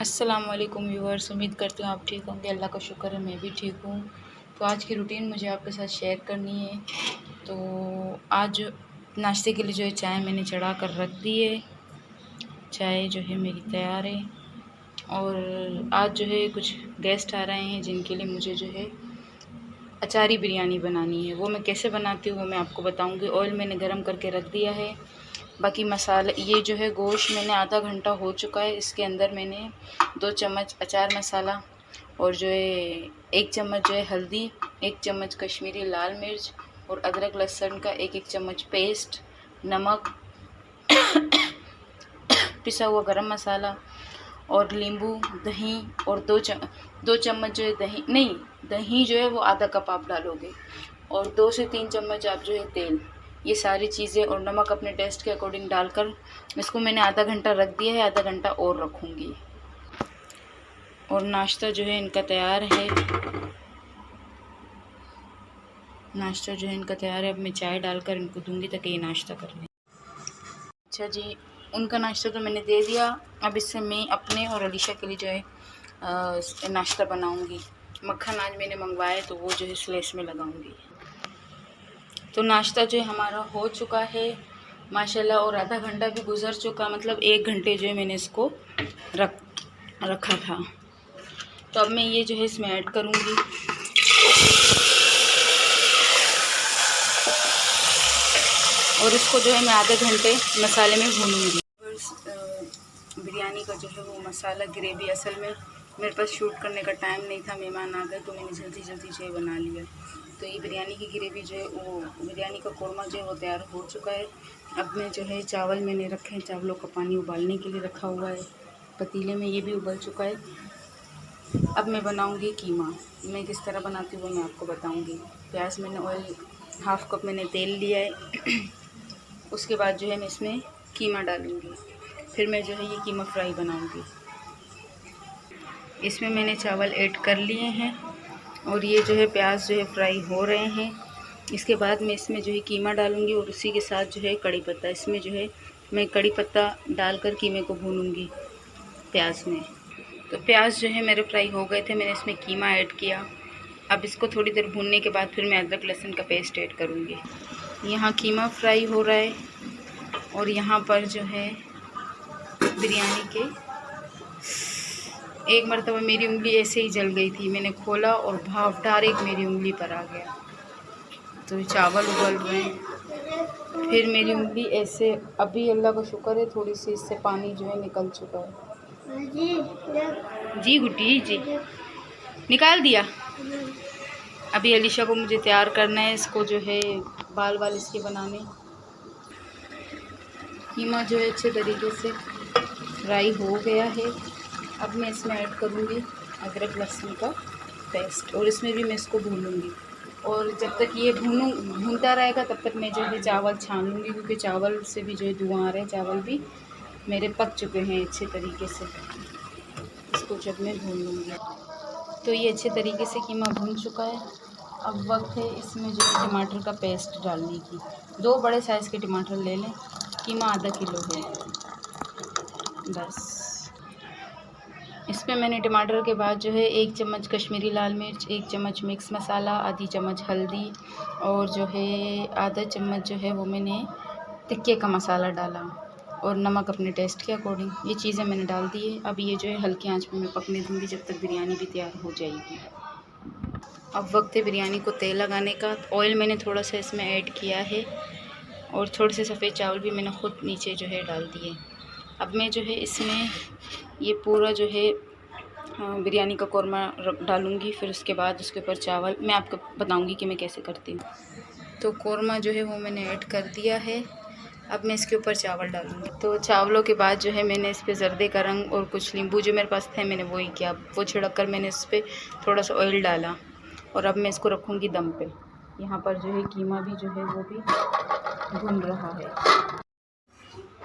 अस्सलाम वालेकुम व्यूअर्स, उम्मीद करती हूँ आप ठीक होंगे। अल्लाह का शुक्र है मैं भी ठीक हूँ। तो आज की रूटीन मुझे आपके साथ शेयर करनी है। तो आज नाश्ते के लिए जो है चाय मैंने चढ़ा कर रख दी है। चाय जो है मेरी तैयार है। और आज जो है कुछ गेस्ट आ रहे हैं जिनके लिए मुझे जो है अचारी बिरयानी बनानी है। वो मैं कैसे बनाती हूँ वो मैं आपको बताऊँगी। ऑयल मैंने गर्म करके रख दिया है। बाकी मसाला ये जो है गोश्त मैंने आधा घंटा हो चुका है। इसके अंदर मैंने 2 चम्मच अचार मसाला और जो है 1 चम्मच जो है हल्दी, 1 चम्मच कश्मीरी लाल मिर्च और अदरक लहसुन का 1-1 चम्मच पेस्ट, नमक, पिसा हुआ गरम मसाला और नींबू, दही और 2 चम्मच जो है दही जो है वो आधा कप आप डालोगे और 2 से 3 चम्मच आप जो है तेल, ये सारी चीज़ें और नमक अपने टेस्ट के अकॉर्डिंग डालकर इसको मैंने आधा घंटा रख दिया है। आधा घंटा और रखूँगी। और नाश्ता जो है इनका तैयार है। अब मैं चाय डालकर इनको दूंगी ताकि ये नाश्ता कर लें। अच्छा जी, उनका नाश्ता तो मैंने दे दिया। अब इससे मैं अपने और अलीशा के लिए जो है नाश्ता बनाऊंगी। मक्खन आज मैंने मंगवाया तो वो जो है स्लेस में लगाऊंगी। तो नाश्ता जो है हमारा हो चुका है माशाल्लाह। और आधा घंटा भी गुजर चुका, मतलब 1 घंटे जो है मैंने इसको रखा था। तो अब मैं ये जो है इसमें ऐड करूँगी। और इसको जो है मैं आधे घंटे मसाले में भूनूंगी। बिरयानी का जो है वो मसाला ग्रेवी, असल में मेरे पास शूट करने का टाइम नहीं था, मेहमान आ गए तो मैंने जल्दी जो है बना लिया। तो ये बिरयानी की ग्रेवी जो है वो बिरयानी का कोरमा जो है वो तैयार हो चुका है। अब मैं जो है चावल मैंने रखे हैं, चावलों का पानी उबालने के लिए रखा हुआ है पतीले में, ये भी उबल चुका है। अब मैं बनाऊंगी कीमा। मैं किस तरह बनाती हूँ वो मैं आपको बताऊंगी। प्याज मैंने ऑयल 1/2 कप मैंने तेल लिया है। उसके बाद जो है मैं इसमें कीमा डालूंगी। फिर मैं जो है ये कीमा फ्राई बनाऊंगी। इसमें मैंने चावल ऐड कर लिए हैं और ये जो है प्याज जो है फ्राई हो रहे हैं। इसके बाद मैं इसमें जो है कीमा डालूंगी और उसी के साथ जो है कड़ी पत्ता, इसमें जो है मैं कड़ी पत्ता डालकर कीमे को भूनूंगी प्याज में। तो प्याज जो है मेरे फ्राई हो गए थे, मैंने इसमें कीमा ऐड किया। अब इसको थोड़ी देर भूनने के बाद फिर मैं अदरक लहसुन का पेस्ट ऐड करूँगी। यहाँ कीमा फ्राई हो रहा है और यहाँ पर जो है बिरयानी के एक मरतबा मेरी उंगली ऐसे ही जल गई थी, मैंने खोला और भाप डायरेक्ट मेरी उंगली पर आ गया। तो चावल उबल रहे हैं, फिर मेरी उंगली ऐसे, अभी अल्लाह का शुक्र है थोड़ी सी इससे पानी जो है निकल चुका है। जी गुड्डी जी निकाल दिया। अभी अलीशा को मुझे तैयार करना है, इसको जो है बाल इसके बनाने। कीमा जो है अच्छे तरीके से फ्राई हो गया है। अब मैं इसमें ऐड करूँगी अदरक लहसुन का पेस्ट और इसमें भी मैं इसको भूनूँगी। और जब तक ये भूनता रहेगा तब तक मैं जो है चावल छान लूँगी, क्योंकि चावल से भी जो है धुआं आ रहा है। चावल भी मेरे पक चुके हैं अच्छे तरीके से। इसको जब मैं भून लूँगी तो ये अच्छे तरीके से कीमा भून चुका है। अब वक्त है इसमें जो है टमाटर का पेस्ट डालने की। 2 बड़े साइज़ के टमाटर ले लें, कीमा आधा किलो है बस। इसमें मैंने टमाटर के बाद जो है 1 चम्मच कश्मीरी लाल मिर्च, 1 चम्मच मिक्स मसाला, आधी चम्मच हल्दी और जो है आधा चम्मच जो है वो मैंने टिक्के का मसाला डाला और नमक अपने टेस्ट के अकॉर्डिंग। ये चीज़ें मैंने डाल दी है। अब ये जो है हल्की आंच पे मैं पकने दूँगी जब तक बिरयानी भी तैयार हो जाएगी। अब वक्त है बिरयानी को तेल लगाने का। ऑयल मैंने थोड़ा सा इसमें ऐड किया है और थोड़े से सफ़ेद चावल भी मैंने ख़ुद नीचे जो है डाल दिए। अब मैं जो है इसमें ये पूरा जो है बिरयानी का कोरमा डालूँगी। फिर उसके बाद उसके ऊपर चावल मैं आपको बताऊँगी कि मैं कैसे करती हूँ। तो कोरमा जो है वो मैंने ऐड कर दिया है। अब मैं इसके ऊपर चावल डालूँगी। तो चावलों के बाद जो है मैंने इस पर जर्दे का रंग और कुछ नींबू जो मेरे पास थे मैंने वही किया। वो छिड़क कर मैंने इस पर थोड़ा सा ऑयल डाला और अब मैं इसको रखूँगी दम पे। यहाँ पर जो है कीमा भी जो है वो भी भुन रहा है।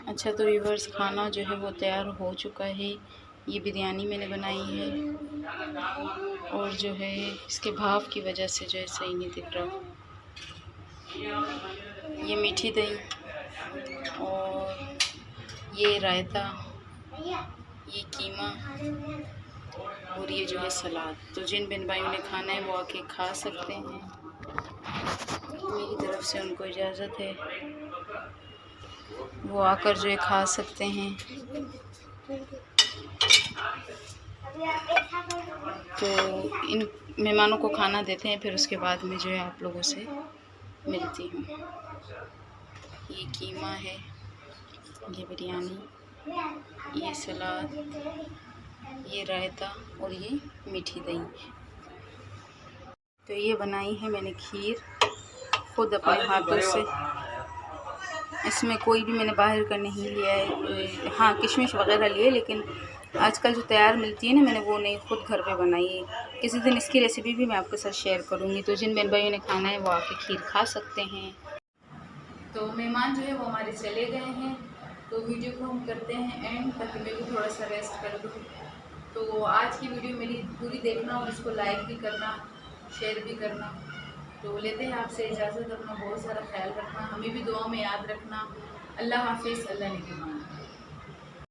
अच्छा, तो व्यूअर्स खाना जो है वो तैयार हो चुका है। ये बिरयानी मैंने बनाई है और जो है इसके भाव की वजह से जो है सही नहीं दिख रहा। ये मीठी दही और ये रायता, ये कीमा और ये जो है सलाद। तो जिन बहन भाइयों ने खाना है वो आके खा सकते हैं। मेरी तरफ से उनको इजाज़त है, वो आकर जो है खा सकते हैं। तो इन मेहमानों को खाना देते हैं, फिर उसके बाद में जो है आप लोगों से मिलती हूँ। ये कीमा है, ये बिरयानी, ये सलाद, ये रायता और ये मीठी दही। तो ये बनाई है मैंने खीर खुद अपने हाथों से। इसमें कोई भी मैंने बाहर का नहीं लिया है। हाँ, किशमिश वगैरह लिए, लेकिन आजकल जो तैयार मिलती है ना, मैंने वो नहीं, खुद घर पे बनाई है। किसी दिन इसकी रेसिपी भी मैं आपके साथ शेयर करूँगी। तो जिन बहन भाइयों ने खाना है वो आके खीर खा सकते हैं। तो मेहमान जो है वो हमारे चले गए हैं, तो वीडियो को हम करते हैं एंड, ताकि मैं भी थोड़ा सा रेस्ट कर दूँ। तो आज की वीडियो मेरी पूरी देखना और इसको लाइक भी करना, शेयर भी करना। तो लेते हैं आपसे इजाज़त। अपना बहुत सारा ख्याल रखना, हमें भी दुआ में याद रखना। अल्लाह हाफिज़, अल्लाह निगहबान।